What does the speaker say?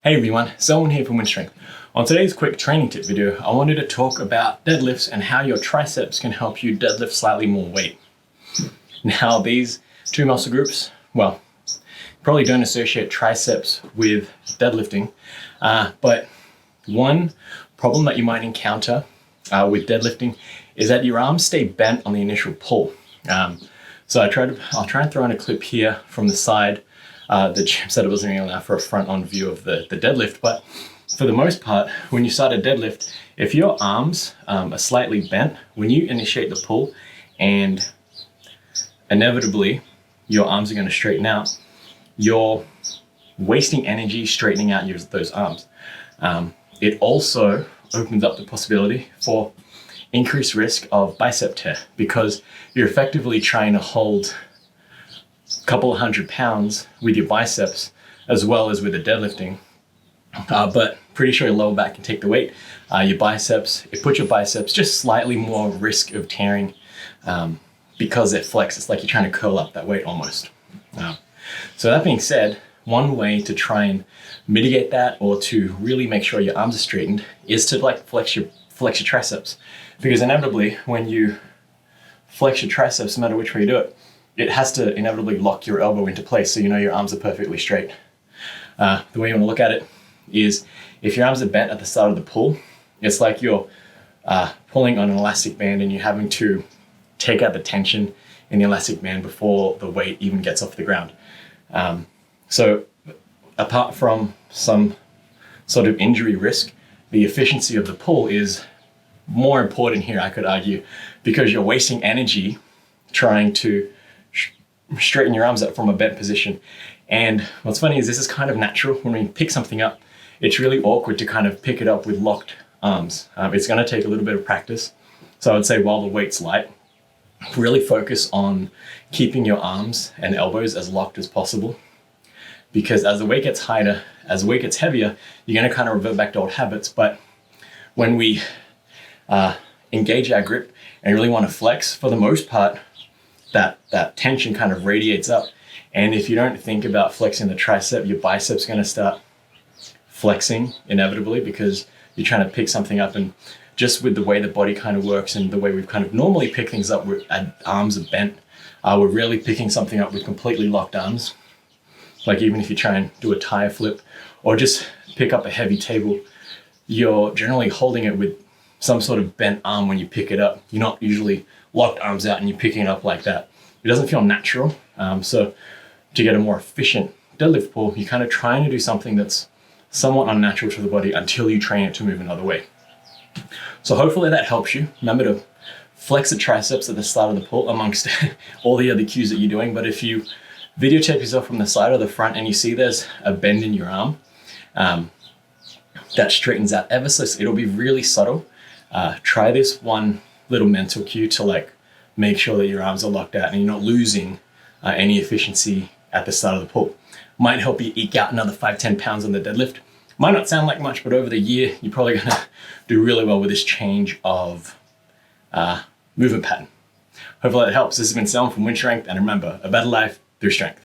Hey everyone, Selwyn here from WynnStrength. On today's quick training tip video, I wanted to talk about deadlifts and how your triceps can help you deadlift slightly more weight. Now these two muscle groups, well, probably don't associate triceps with deadlifting, but one problem that you might encounter with deadlifting is that your arms stay bent on the initial pull. So I'll try and throw in a clip here from the side. The Jim said it wasn't really enough for a front-on view of the deadlift, but for the most part, when you start a deadlift, if your arms are slightly bent, when you initiate the pull and inevitably your arms are going to straighten out, you're wasting energy straightening out those arms. It also opens up the possibility for increased risk of bicep tear because you're effectively trying to hold couple of 100 pounds with your biceps as well as with the deadlifting, but pretty sure your lower back can take the weight. Your biceps, it puts your biceps just slightly more risk of tearing because it flexes. It's like you're trying to curl up that weight almost. So that being said, one way to try and mitigate that or to really make sure your arms are straightened is to flex your triceps, because inevitably when you flex your triceps, no matter which way you do it, it has to inevitably lock your elbow into place so you know your arms are perfectly straight. The way you want to look at it is if your arms are bent at the start of the pull, it's like you're pulling on an elastic band and you're having to take out the tension in the elastic band before the weight even gets off the ground. So apart from some sort of injury risk, the efficiency of the pull is more important here, I could argue, because you're wasting energy trying to straighten your arms up from a bent position. And what's funny is this is kind of natural. When we pick something up, it's really awkward to kind of pick it up with locked arms. It's going to take a little bit of practice. So I would say while the weight's light, really focus on keeping your arms and elbows as locked as possible. Because as the weight gets higher, as the weight gets heavier, you're going to kind of revert back to old habits. But when we engage our grip and really want to flex, for the most part, that tension kind of radiates up. And if you don't think about flexing the tricep, your bicep's going to start flexing inevitably because you're trying to pick something up. And just with the way the body kind of works and the way we've kind of normally pick things up, where our arms are bent, we're really picking something up with completely locked arms. Like even if you try and do a tire flip or just pick up a heavy table, you're generally holding it with some sort of bent arm when you pick it up. You're not usually locked arms out and you're picking it up like that. It doesn't feel natural. So to get a more efficient deadlift pull, you're kind of trying to do something that's somewhat unnatural to the body until you train it to move another way. So hopefully that helps you. Remember to flex the triceps at the start of the pull amongst all the other cues that you're doing. But if you videotape yourself from the side or the front and you see there's a bend in your arm, that straightens out ever so it'll be really subtle. Try this one little mental cue to make sure that your arms are locked out and you're not losing any efficiency at the start of the pull. Might help you eke out another 5-10 pounds on the deadlift. Might not sound like much, but over the year, you're probably gonna do really well with this change of movement pattern. Hopefully that helps. This has been Selwyn from WynnStrength, and remember, a better life through strength.